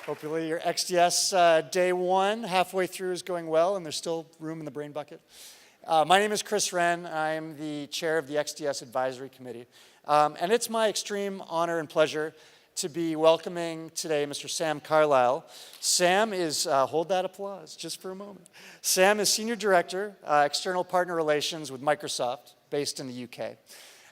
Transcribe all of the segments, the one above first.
Hopefully your XDS day one, halfway through, is going well and there's still room in the brain bucket. My name is Chris Wren. I'm the chair of the XDS Advisory Committee. And it's my extreme honor and pleasure to be welcoming today Mr. Sam Carlisle. Sam is, hold that applause just for a moment. Sam is Senior Director, External Partner Relations with Microsoft, based in the UK.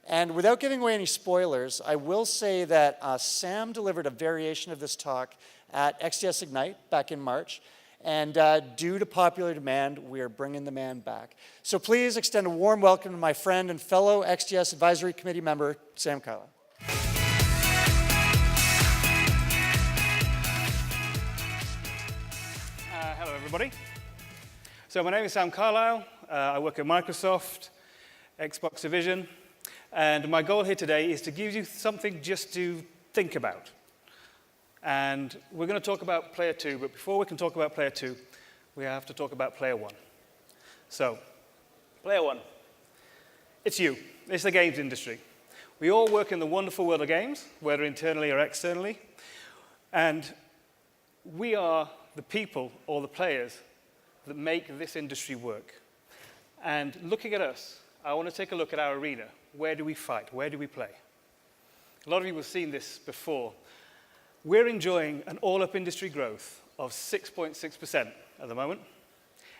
And without giving away any spoilers, I will say that Sam delivered a variation of this talk at XDS Ignite back in March. And due to popular demand, we are bringing the man back. So please extend a warm welcome to my friend and fellow XDS Advisory Committee member, Sam Carlisle. Hello, everybody. So my name is Sam Carlisle. I work at Microsoft, Xbox Division. And my goal here today is to give you something just to think about. And we're going to talk about player 2, but before we can talk about player 2, we have to talk about player 1. So, player 1, it's you. It's the games industry. We all work in the wonderful world of games, whether internally or externally, and we are the people or the players that make this industry work. And looking at us, I want to take a look at our arena. Where do we fight? Where do we play? A lot of you have seen this before. We're enjoying an all-up industry growth of 6.6% at the moment,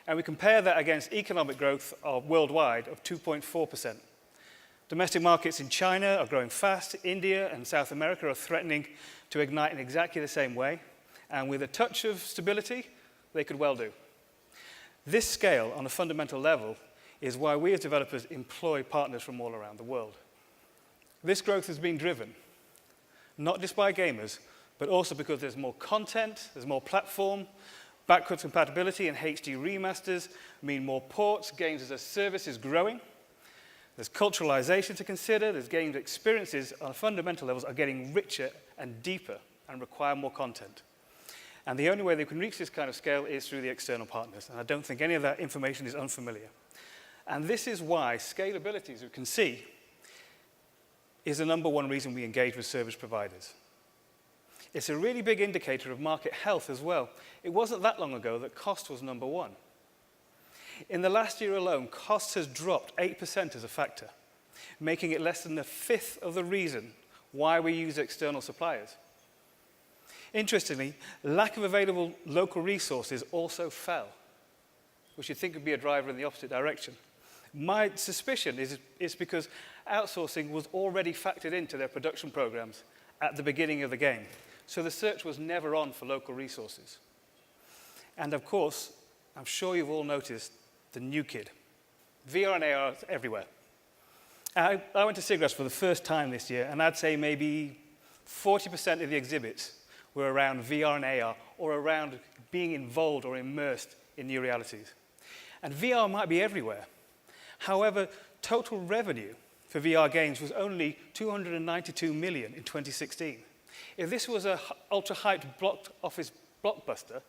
and we compare that against economic growth of worldwide of 2.4%. Domestic markets in China are growing fast. India and South America are threatening to ignite in exactly the same way, and with a touch of stability, they could well do. This scale, on a fundamental level, is why we as developers employ partners from all around the world. This growth has been driven not just by gamers, but also because there's more content, there's more platform, backwards compatibility and HD remasters mean more ports, games as a service is growing. There's culturalization to consider, there's games experiences on fundamental levels are getting richer and deeper and require more content. And the only way they can reach this kind of scale is through the external partners. And I don't think any of that information is unfamiliar. And this is why scalability, as you can see, is the number one reason we engage with service providers. It's a really big indicator of market health as well. It wasn't that long ago that cost was number one. In the last year alone, cost has dropped 8% as a factor, making it less than a fifth of the reason why we use external suppliers. Interestingly, lack of available local resources also fell, which you'd think would be a driver in the opposite direction. My suspicion is it's because outsourcing was already factored into their production programs at the beginning of the game. So the search was never on for local resources. And of course, I'm sure you've all noticed the new kid. VR and AR is everywhere. I went to SIGGRAPH for the first time this year, and I'd say maybe 40% of the exhibits were around VR and AR, or around being involved or immersed in new realities. And VR might be everywhere. However, total revenue for VR games was only $292 million in 2016. If this was an ultra-hyped block office blockbuster,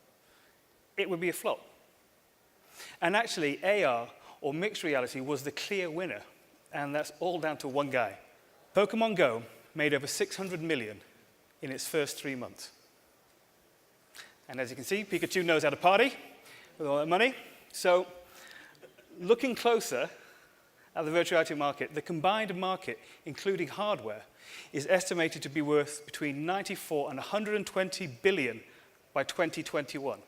it would be a flop. And actually, AR, or mixed reality, was the clear winner, and that's all down to one guy. Pokemon Go made over $600 million in its first 3 months. And as you can see, Pikachu knows how to party with all that money. So, looking closer at the virtual reality market, the combined market, including hardware, is estimated to be worth between 94 and 120 billion by 2021.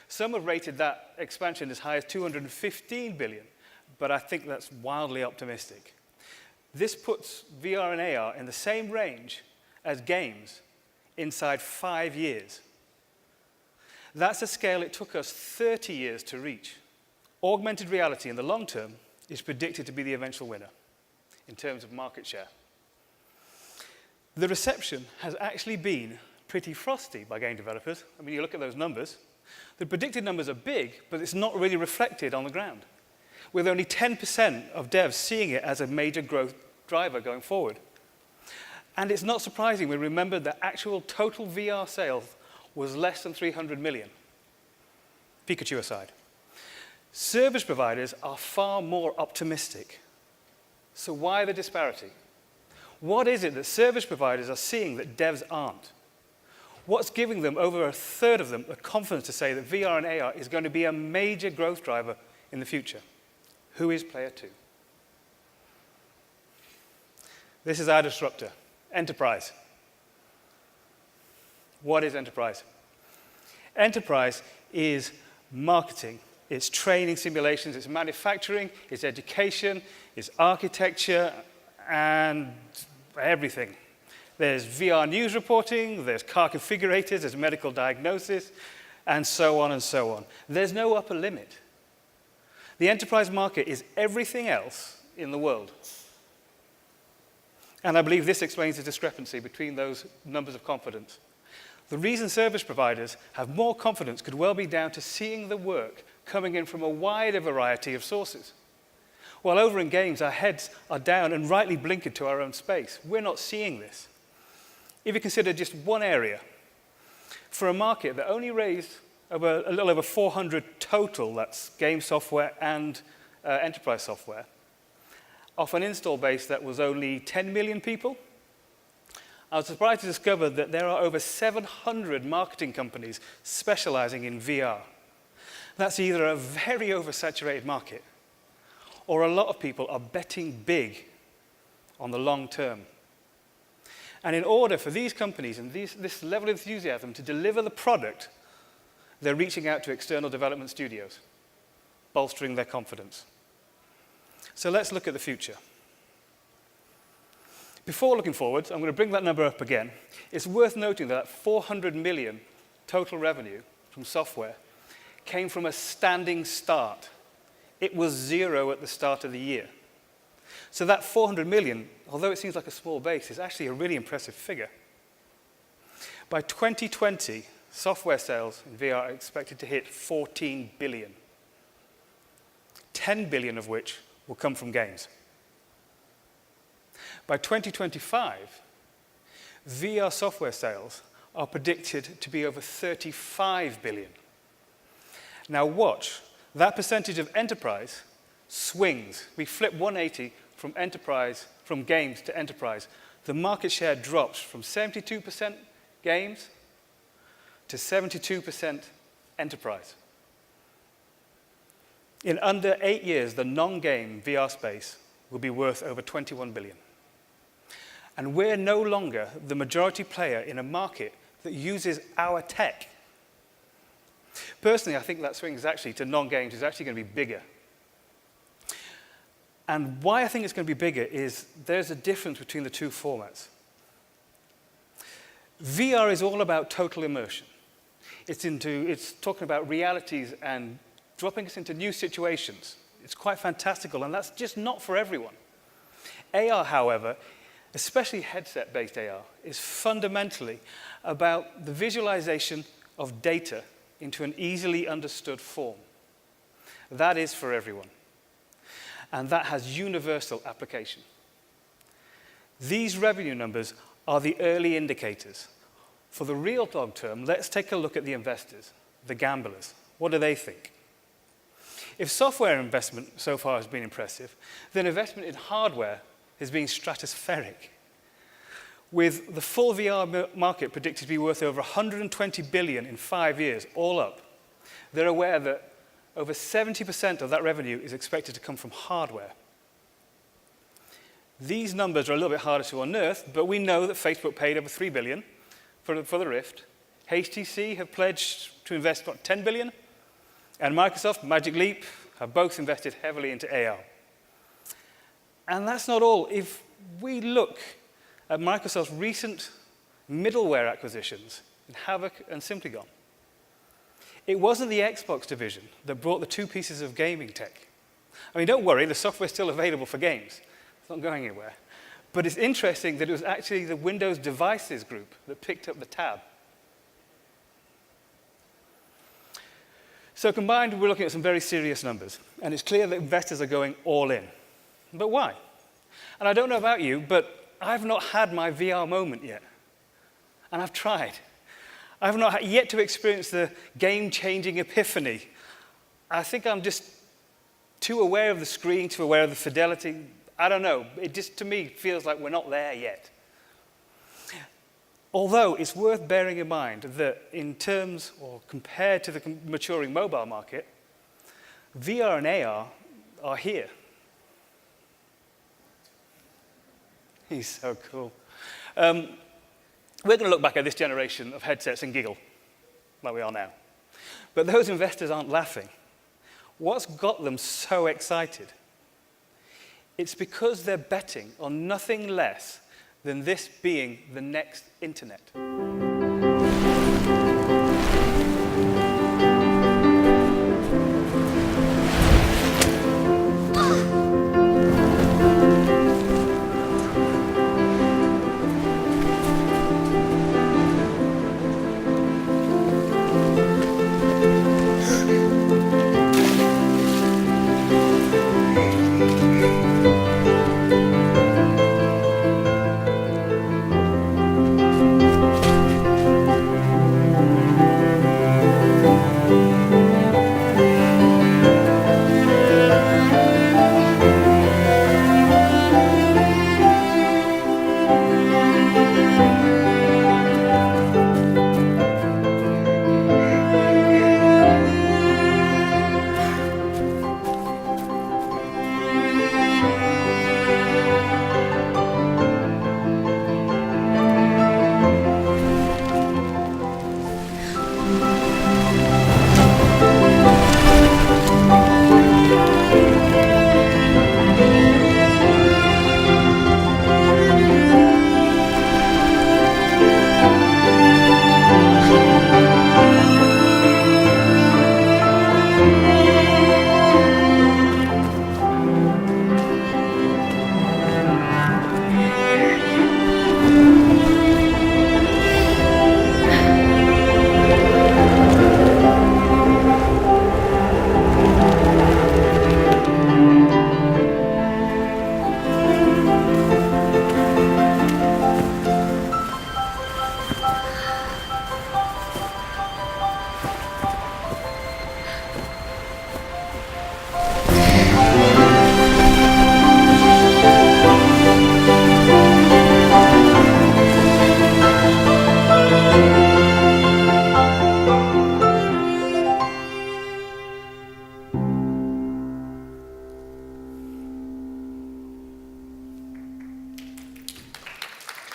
Some have rated that expansion as high as 215 billion, but I think that's wildly optimistic. This puts VR and AR in the same range as games inside 5 years. That's a scale it took us 30 years to reach. Augmented reality in the long term is predicted to be the eventual winner in terms of market share. The reception has actually been pretty frosty by game developers. I mean, you look at those numbers. The predicted numbers are big, but it's not really reflected on the ground, with only 10% of devs seeing it as a major growth driver going forward. And it's not surprising when we remember that actual total VR sales was less than 300 million, Pikachu aside. Service providers are far more optimistic. So why the disparity? What is it that service providers are seeing that devs aren't? What's giving them, over a third of them, the confidence to say that VR and AR is going to be a major growth driver in the future? Who is player 2? This is our disruptor, enterprise. What is enterprise? Enterprise is marketing, it's training simulations, it's manufacturing, it's education, it's architecture, and everything. There's VR news reporting, there's car configurators, there's medical diagnosis, and so on and so on. There's no upper limit. The enterprise market is everything else in the world. And I believe this explains the discrepancy between those numbers of confidence. The reason service providers have more confidence could well be down to seeing the work coming in from a wider variety of sources. While over in games, our heads are down and rightly blinkered to our own space. We're not seeing this. If you consider just one area, for a market that only raised a little over 400 total, that's game software and enterprise software, off an install base that was only 10 million people, I was surprised to discover that there are over 700 marketing companies specializing in VR. That's either a very oversaturated market, or a lot of people are betting big on the long term. And in order for these companies and this level of enthusiasm to deliver the product, they're reaching out to external development studios, bolstering their confidence. So let's look at the future. Before looking forward, I'm going to bring that number up again. It's worth noting that 400 million total revenue from software came from a standing start. It was 0 at the start of the year. So that 400 million, although it seems like a small base, is actually a really impressive figure. By 2020, software sales in VR are expected to hit 14 billion, 10 billion of which will come from games. By 2025, VR software sales are predicted to be over 35 billion. Now watch, that percentage of enterprise swings. We flip 180 from games to enterprise. The market share drops from 72% games to 72% enterprise. In under 8 years, the non-game VR space will be worth over 21 billion. And we're no longer the majority player in a market that uses our tech. Personally, I think that swing is actually to non-games is actually going to be bigger. And why I think it's going to be bigger is there's a difference between the two formats. VR is all about total immersion. It's talking about realities and dropping us into new situations. It's quite fantastical, and that's just not for everyone. AR, however, especially headset-based AR, is fundamentally about the visualization of data into an easily understood form. That is for everyone. And that has universal application. These revenue numbers are the early indicators. For the real long term, let's take a look at the investors, the gamblers. What do they think? If software investment so far has been impressive, then investment in hardware has been stratospheric. With the full VR market predicted to be worth over 120 billion in 5 years, all up, they're aware that over 70% of that revenue is expected to come from hardware. These numbers are a little bit harder to unearth, but we know that Facebook paid over 3 billion for the Rift. HTC have pledged to invest, 10 billion? And Microsoft, Magic Leap, have both invested heavily into AR. And that's not all. If we look at Microsoft's recent middleware acquisitions in Havok and Simplygon, it wasn't the Xbox division that brought the two pieces of gaming tech. I mean, don't worry, the software's still available for games. It's not going anywhere. But it's interesting that it was actually the Windows Devices group that picked up the tab. So combined, we're looking at some very serious numbers. And it's clear that investors are going all in. But why? And I don't know about you, but I've not had my VR moment yet. And I've tried. I've not yet to experience the game-changing epiphany. I think I'm just too aware of the screen, too aware of the fidelity. I don't know. It just, to me, feels like we're not there yet. Although it's worth bearing in mind that in terms, or compared to the maturing mobile market, VR and AR are here. He's so cool. We're going to look back at this generation of headsets and giggle, like we are now. But those investors aren't laughing. What's got them so excited? It's because they're betting on nothing less than this being the next internet.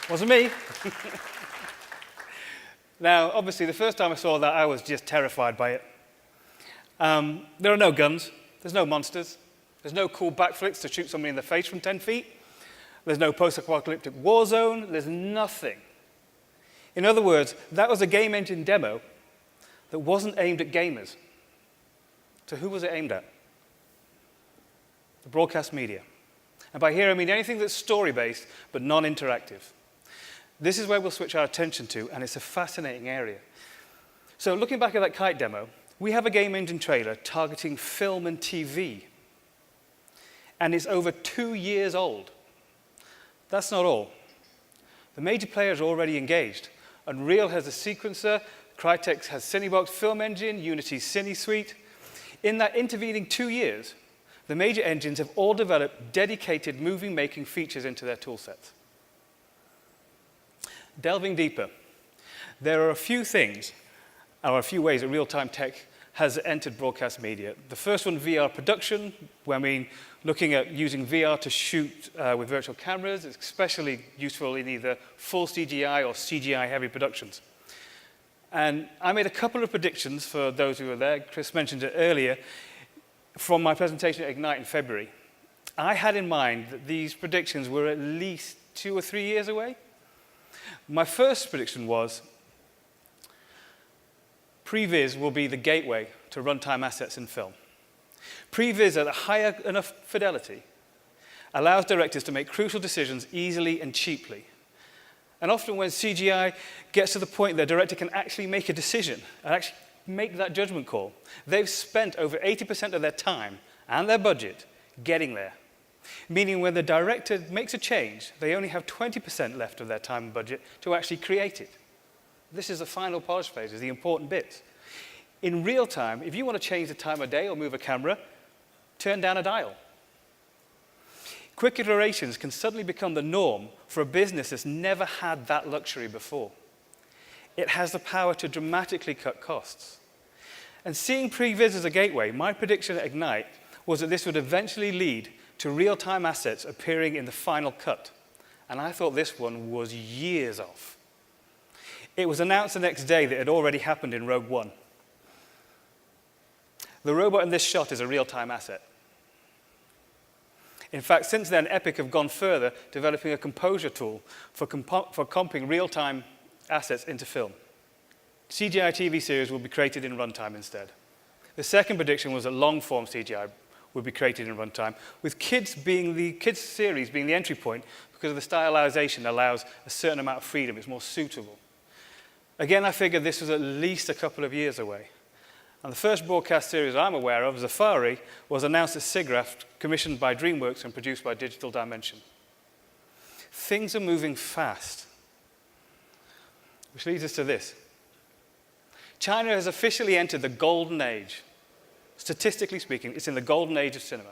Wasn't me. Now, obviously, the first time I saw that, I was just terrified by it. There are no guns. There's no monsters. There's no cool backflips to shoot somebody in the face from 10 feet. There's no post-apocalyptic war zone. There's nothing. In other words, that was a game engine demo that wasn't aimed at gamers. So who was it aimed at? The broadcast media. And by here, I mean anything that's story-based but non-interactive. This is where we'll switch our attention to, and it's a fascinating area. So looking back at that kite demo, we have a game engine trailer targeting film and TV. And it's over 2 years old. That's not all. The major players are already engaged. Unreal has a sequencer, Crytek's has Cinebox Film Engine, Unity's CineSuite. In that intervening 2 years, the major engines have all developed dedicated movie-making features into their toolsets. Delving deeper, there are a few things, or a few ways that real-time tech has entered broadcast media. The first one, VR production, where I mean looking at using VR to shoot with virtual cameras. It's especially useful in either full CGI or CGI-heavy productions. And I made a couple of predictions for those who were there. Chris mentioned it earlier from my presentation at Ignite in February. I had in mind that these predictions were at least 2 or 3 years away. My first prediction was previs will be the gateway to runtime assets in film. Previs at a high enough fidelity allows directors to make crucial decisions easily and cheaply. And often when CGI gets to the point that a director can actually make a decision and actually make that judgment call, they've spent over 80% of their time and their budget getting there. Meaning when the director makes a change, they only have 20% left of their time and budget to actually create it. This is the final polish phase, is the important bit. In real time, if you want to change the time of day or move a camera, turn down a dial. Quick iterations can suddenly become the norm for a business that's never had that luxury before. it has the power to dramatically cut costs. And seeing previs as a gateway, my prediction at Ignite was that this would eventually lead to real-time assets appearing in the final cut. And I thought this one was years off. It was announced the next day that it had already happened in Rogue One. The robot in this shot is a real-time asset. In fact, since then, Epic have gone further, developing a composure tool for comping real-time assets into film. CGI TV series will be created in runtime instead. The second prediction was that long-form CGI would be created in runtime, with kids series being the entry point because of the stylization allows a certain amount of freedom. It's more suitable. Again, I figured this was at least a couple of years away. And the first broadcast series I'm aware of, Zafari, was announced at SIGGRAPH, commissioned by DreamWorks and produced by Digital Dimension. Things are moving fast, which leads us to this. China has officially entered the golden age. Statistically speaking, it's in the golden age of cinema.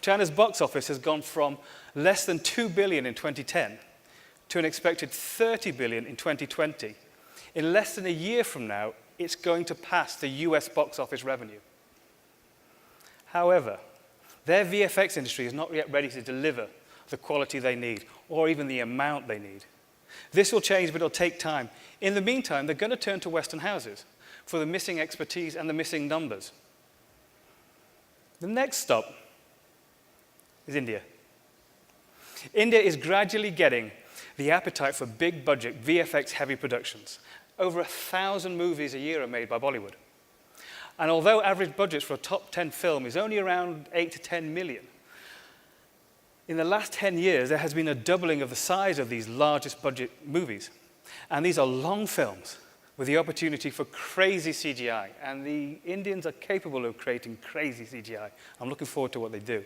China's box office has gone from less than 2 billion in 2010 to an expected 30 billion in 2020. In less than a year from now, it's going to pass the US box office revenue. However, their VFX industry is not yet ready to deliver the quality they need, or even the amount they need. This will change, but it'll take time. In the meantime, they're going to turn to Western houses for the missing expertise and the missing numbers. The next stop is India. India is gradually getting the appetite for big-budget, VFX-heavy productions. Over 1,000 movies a year are made by Bollywood. And although average budgets for a top 10 film is only around 8 to 10 million, in the last 10 years, there has been a doubling of the size of these largest budget movies. And these are long films with the opportunity for crazy CGI. And the Indians are capable of creating crazy CGI. I'm looking forward to what they do.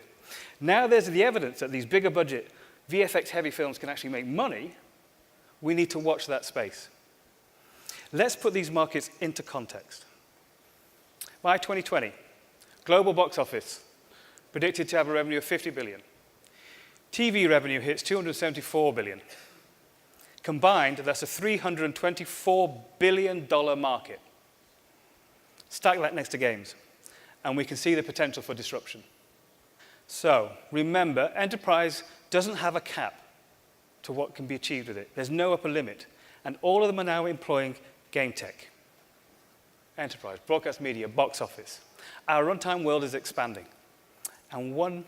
Now there's the evidence that these bigger budget, VFX-heavy films can actually make money. We need to watch that space. Let's put these markets into context. By 2020, global box office predicted to have a revenue of 50 billion. TV revenue hits 274 billion. Combined, that's a $324 billion market. Stack that next to games, and we can see the potential for disruption. So, remember, enterprise doesn't have a cap to what can be achieved with it. There's no upper limit, and all of them are now employing game tech. Enterprise, broadcast media, box office. Our runtime world is expanding. And one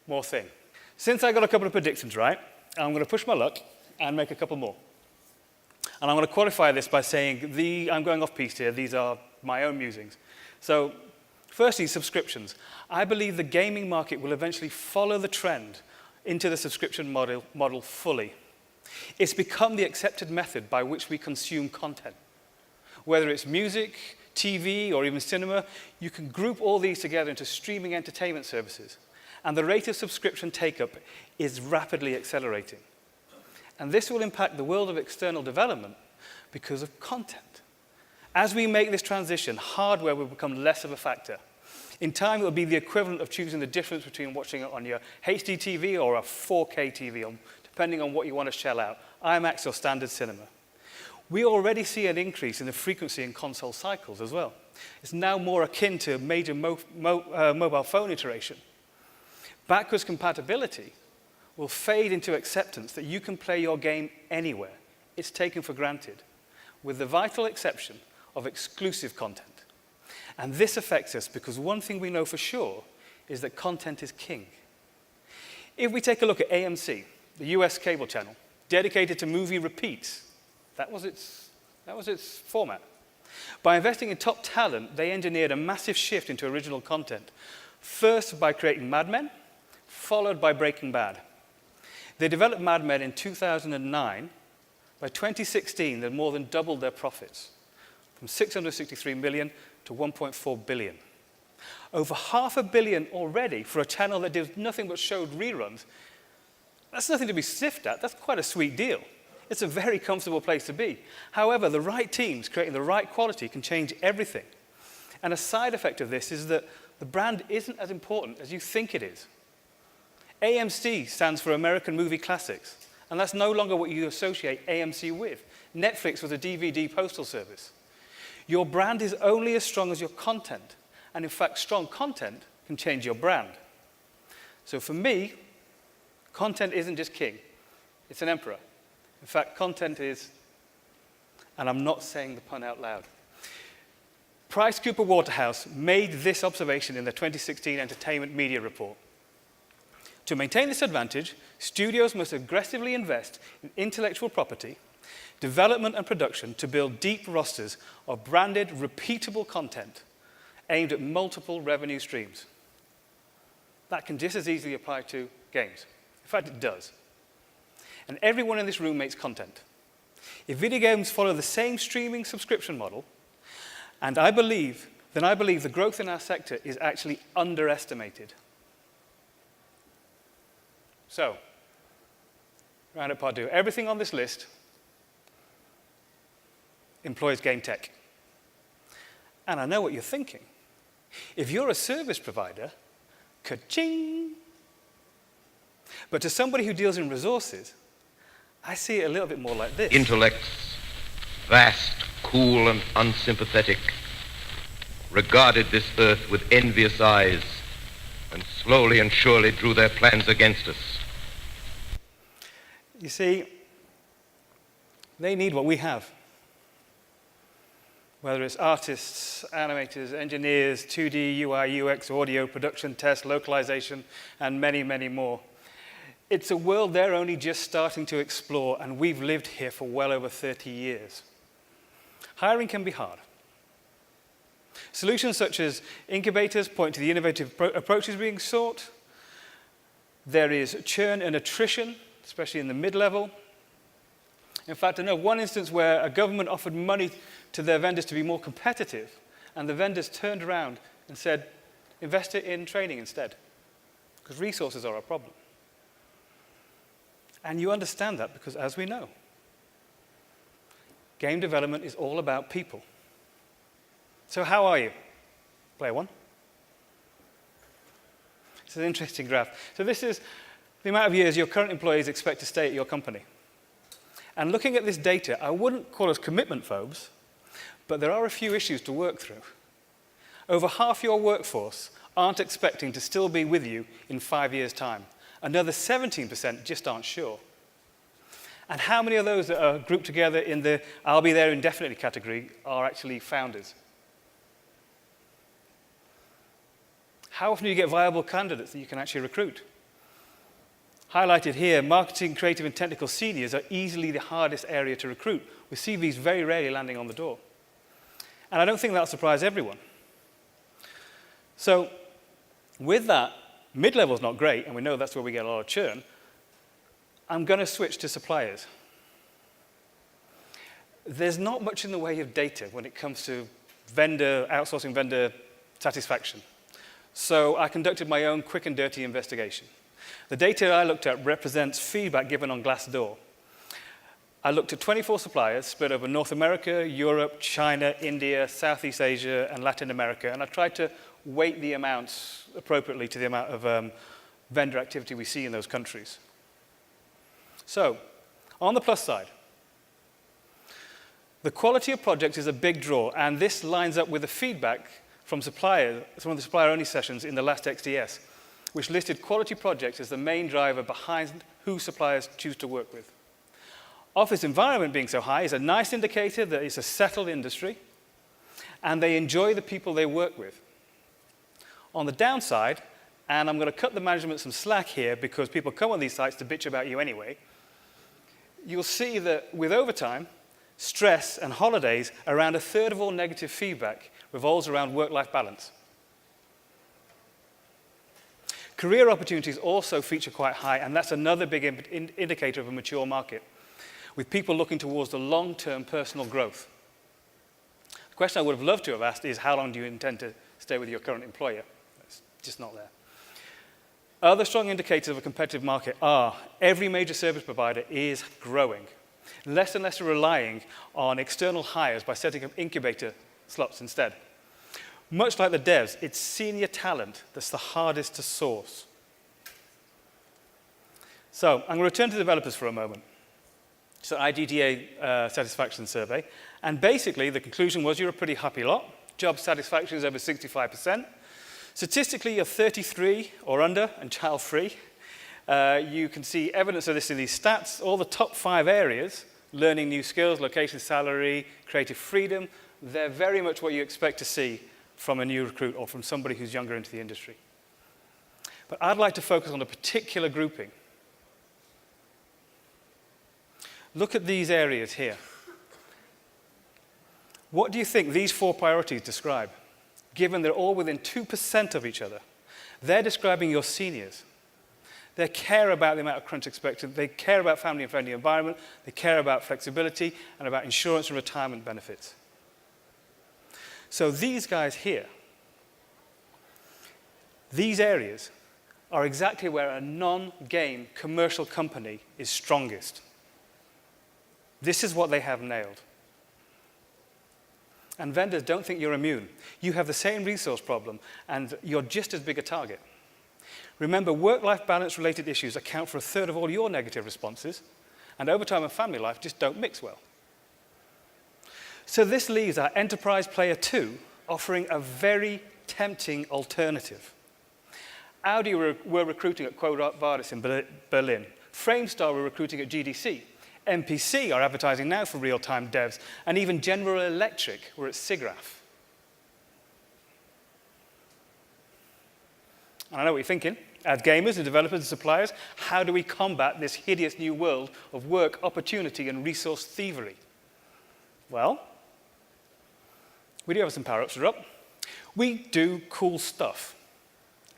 more thing. Since I got a couple of predictions right, I'm going to push my luck and make a couple more. And I'm going to qualify this by saying, I'm going off-piste here, these are my own musings. So, firstly, subscriptions. I believe the gaming market will eventually follow the trend into the subscription model fully. It's become the accepted method by which we consume content. Whether it's music, TV, or even cinema, you can group all these together into streaming entertainment services. And the rate of subscription take-up is rapidly accelerating. And this will impact the world of external development because of content. As we make this transition, hardware will become less of a factor. In time, it will be the equivalent of choosing the difference between watching it on your HD TV or a 4K TV, depending on what you want to shell out, IMAX or standard cinema. We already see an increase in the frequency in console cycles as well. It's now more akin to major mobile phone iteration. Backwards compatibility will fade into acceptance that you can play your game anywhere. It's taken for granted, with the vital exception of exclusive content. And this affects us because one thing we know for sure is that content is king. If we take a look at AMC, the US cable channel, dedicated to movie repeats, that was its format. By investing in top talent, they engineered a massive shift into original content. First by creating Mad Men, followed by Breaking Bad. They developed Mad Men in 2009. By 2016, they'd more than doubled their profits, from 663 million to 1.4 billion. Over $500 million already for a channel that did nothing but showed reruns. That's nothing to be sniffed at. That's quite a sweet deal. It's a very comfortable place to be. However, the right teams creating the right quality can change everything. And a side effect of this is that the brand isn't as important as you think it is. AMC stands for American Movie Classics, and that's no longer what you associate AMC with. Netflix was a DVD postal service. Your brand is only as strong as your content. And in fact, strong content can change your brand. So for me, content isn't just king. It's an emperor. In fact, content is, and I'm not saying the pun out loud. PriceCooper made this observation in their 2016 Entertainment Media Report. To maintain this advantage, studios must aggressively invest in intellectual property, development and production to build deep rosters of branded, repeatable content aimed at multiple revenue streams. That can just as easily apply to games. In fact, it does. And everyone in this room makes content. If video games follow the same streaming subscription model, then I believe the growth in our sector is actually underestimated. So, round-up part 2. Everything on this list employs game tech. And I know what you're thinking. If you're a service provider, ka-ching! But to somebody who deals in resources, I see it a little bit more like this. Intellects, vast, cool, and unsympathetic, regarded this earth with envious eyes and slowly and surely drew their plans against us. You see, they need what we have. Whether it's artists, animators, engineers, 2D, UI, UX, audio, production, test, localization, and many, many more. It's a world they're only just starting to explore, and we've lived here for well over 30 years. Hiring can be hard. Solutions such as incubators point to the innovative approaches being sought. There is churn and attrition, especially in the mid-level. In fact, I know one instance where a government offered money to their vendors to be more competitive, and the vendors turned around and said, invest it in training instead, because resources are a problem. And you understand that because, as we know, game development is all about people. So how are you? Player 1. It's an interesting graph. So this is the amount of years your current employees expect to stay at your company. And looking at this data, I wouldn't call us commitment phobes, but there are a few issues to work through. Over half your workforce aren't expecting to still be with you in 5 years' time. Another 17% just aren't sure. And how many of those that are grouped together in the I'll be there indefinitely category are actually founders? How often do you get viable candidates that you can actually recruit? Highlighted here, marketing, creative, and technical seniors are easily the hardest area to recruit, with CVs very rarely landing on the door. And I don't think that'll surprise everyone. So with that, mid-level's not great, and we know that's where we get a lot of churn. I'm going to switch to suppliers. There's not much in the way of data when it comes to outsourcing vendor satisfaction. So I conducted my own quick and dirty investigation. The data I looked at represents feedback given on Glassdoor. I looked at 24 suppliers spread over North America, Europe, China, India, Southeast Asia, and Latin America, and I tried to weight the amounts appropriately to the amount of vendor activity we see in those countries. So, on the plus side, the quality of projects is a big draw, and this lines up with the feedback from suppliers, some of the supplier-only sessions in the last XDS, which listed quality projects as the main driver behind who suppliers choose to work with. Office environment being so high is a nice indicator that it's a settled industry, and they enjoy the people they work with. On the downside, and I'm going to cut the management some slack here because people come on these sites to bitch about you anyway, you'll see that with overtime, stress, and holidays, around a third of all negative feedback revolves around work-life balance. Career opportunities also feature quite high, and that's another big indicator of a mature market, with people looking towards the long-term personal growth. The question I would have loved to have asked is, how long do you intend to stay with your current employer? It's just not there. Other strong indicators of a competitive market are every major service provider is growing. Less and less are relying on external hires by setting up incubator slots instead. Much like the devs, it's senior talent that's the hardest to source. So I'm going to return to developers for a moment. So IGDA satisfaction survey. And basically, the conclusion was you're a pretty happy lot. Job satisfaction is over 65%. Statistically, you're 33 or under and child-free. You can see evidence of this in these stats. All the top 5 areas, learning new skills, location, salary, creative freedom, they're very much what you expect to see from a new recruit or from somebody who's younger into the industry. But I'd like to focus on a particular grouping. Look at these areas here. What do you think these 4 priorities describe? Given they're all within 2% of each other, they're describing your seniors. They care about the amount of crunch expected. They care about family and friendly environment. They care about flexibility and about insurance and retirement benefits. So these guys here, these areas are exactly where a non-game commercial company is strongest. This is what they have nailed. And vendors don't think you're immune. You have the same resource problem, and you're just as big a target. Remember, work-life balance-related issues account for 1/3 of all your negative responses, and overtime and family life just don't mix well. So this leaves our enterprise player 2 offering a very tempting alternative. Audi were recruiting at Quo Vadis in Berlin. Framestar were recruiting at GDC. MPC are advertising now for real-time devs, and even General Electric were at SIGGRAPH. And I know what you're thinking. As gamers and developers and suppliers, how do we combat this hideous new world of work, opportunity, and resource thievery? Well, we do have some power-ups. We're up. We do cool stuff,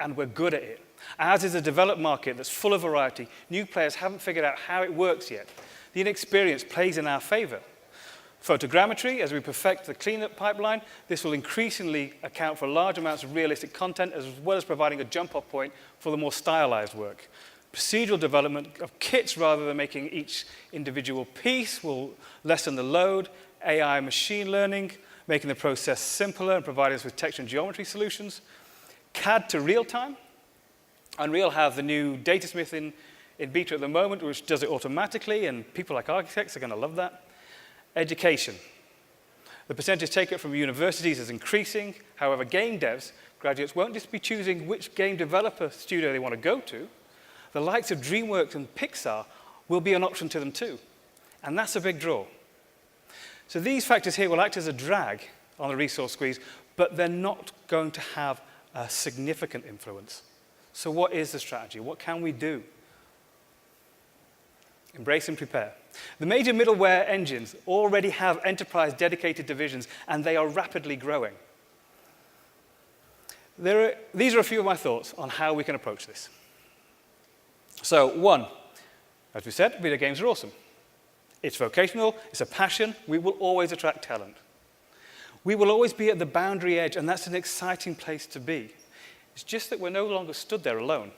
and we're good at it. Ours is a developed market that's full of variety. New players haven't figured out how it works yet. The inexperience plays in our favor. Photogrammetry, as we perfect the cleanup pipeline, this will increasingly account for large amounts of realistic content, as well as providing a jump-off point for the more stylized work. Procedural development of kits rather than making each individual piece will lessen the load. AI machine learning, making the process simpler and providing us with texture and geometry solutions. CAD to real-time. Unreal have the new datasmith in beta at the moment, which does it automatically, and people like architects are going to love that. Education. The percentage take-up from universities is increasing. However, game devs, graduates won't just be choosing which game developer studio they want to go to. The likes of DreamWorks and Pixar will be an option to them too. And that's a big draw. So these factors here will act as a drag on the resource squeeze, but they're not going to have a significant influence. So what is the strategy? What can we do? Embrace and prepare. The major middleware engines already have enterprise dedicated divisions, and they are rapidly growing. These are a few of my thoughts on how we can approach this. So, 1, as we said, video games are awesome. It's vocational, it's a passion, we will always attract talent. We will always be at the boundary edge, and that's an exciting place to be. It's just that we're no longer stood there alone.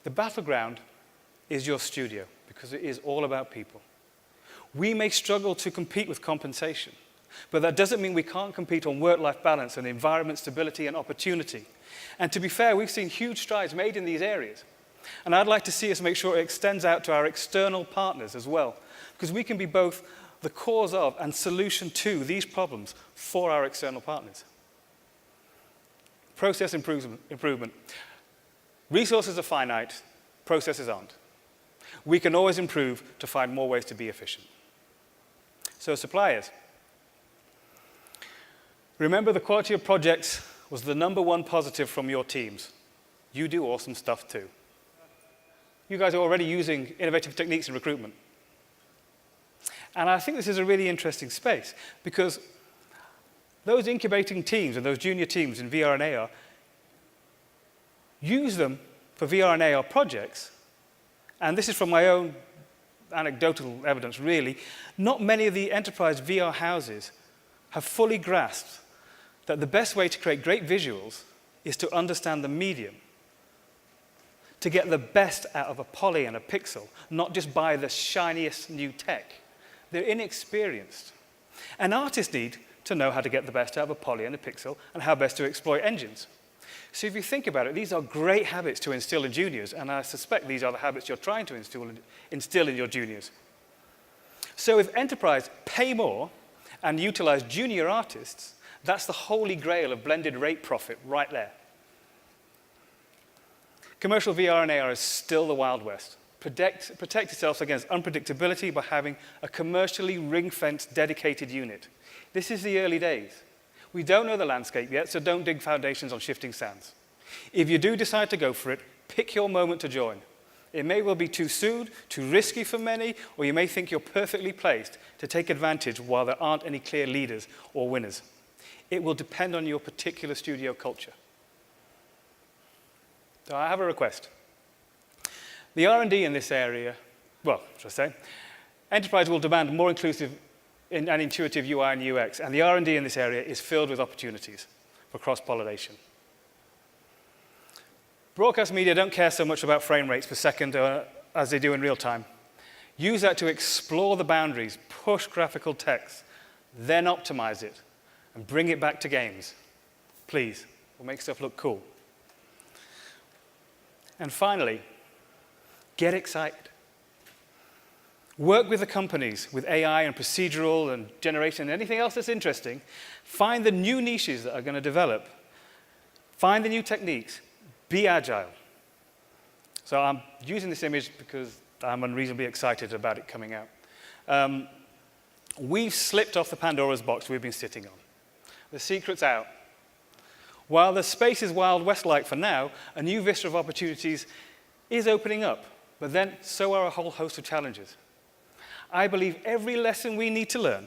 The battleground is your studio, because it is all about people. We may struggle to compete with compensation, but that doesn't mean we can't compete on work-life balance and environment stability and opportunity. And to be fair, we've seen huge strides made in these areas. And I'd like to see us make sure it extends out to our external partners as well, because we can be both the cause of and solution to these problems for our external partners. Process improvement. Resources are finite, processes aren't. We can always improve to find more ways to be efficient. So suppliers, remember the quality of projects was the #1 positive from your teams. You do awesome stuff too. You guys are already using innovative techniques in recruitment. And I think this is a really interesting space, because those incubating teams and those junior teams in VR and AR use them for VR and AR projects. And this is from my own anecdotal evidence, really. Not many of the enterprise VR houses have fully grasped that the best way to create great visuals is to understand the medium, to get the best out of a poly and a pixel, not just buy the shiniest new tech. They're inexperienced. And artists need to know how to get the best out of a poly and a pixel and how best to exploit engines. So if you think about it, these are great habits to instill in juniors, and I suspect these are the habits you're trying to instill in your juniors. So if enterprise pay more and utilize junior artists, that's the holy grail of blended rate profit right there. Commercial VR and AR is still the Wild West. Protect yourselves against unpredictability by having a commercially ring-fenced dedicated unit. This is the early days. We don't know the landscape yet, so don't dig foundations on shifting sands. If you do decide to go for it, pick your moment to join. It may well be too soon, too risky for many, or you may think you're perfectly placed to take advantage while there aren't any clear leaders or winners. It will depend on your particular studio culture. So I have a request. The R&D in this area, well, should I say, enterprise will demand more inclusive and intuitive UI and UX, and the R&D in this area is filled with opportunities for cross-pollination. Broadcast media don't care so much about frame rates per second as they do in real time. Use that to explore the boundaries, push graphical text, then optimize it, and bring it back to games. Please, we'll make stuff look cool. And finally, get excited. Work with the companies with AI and procedural and generation and anything else that's interesting. Find the new niches that are going to develop. Find the new techniques. Be agile. So I'm using this image because I'm unreasonably excited about it coming out. We've slipped off the Pandora's box we've been sitting on. The secret's out. While the space is Wild West-like for now, a new vista of opportunities is opening up, but then so are a whole host of challenges. I believe every lesson we need to learn,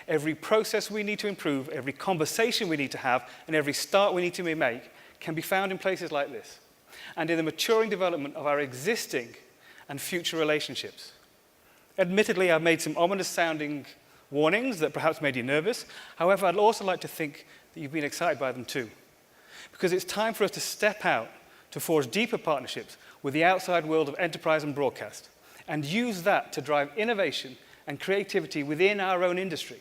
every process we need to improve, every conversation we need to have, and every start we need to make can be found in places like this, and in the maturing development of our existing and future relationships. Admittedly, I've made some ominous-sounding warnings that perhaps made you nervous. However, I'd also like to think that you've been excited by them too, because it's time for us to step out to forge deeper partnerships with the outside world of enterprise and broadcast, and use that to drive innovation and creativity within our own industry.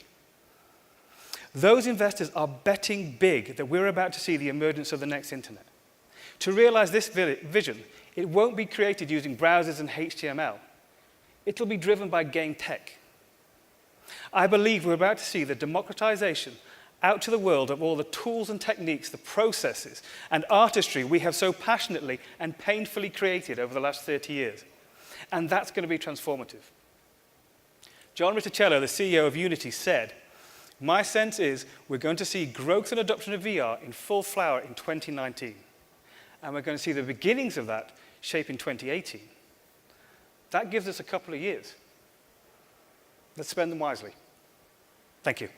Those investors are betting big that we're about to see the emergence of the next internet. To realize this vision, it won't be created using browsers and HTML. It'll be driven by game tech. I believe we're about to see the democratization out to the world of all the tools and techniques, the processes and artistry we have so passionately and painfully created over the last 30 years. And that's going to be transformative. John Riticello, the CEO of Unity, said, "My sense is we're going to see growth and adoption of VR in full flower in 2019. And we're going to see the beginnings of that shape in 2018. That gives us a couple of years. Let's spend them wisely." Thank you.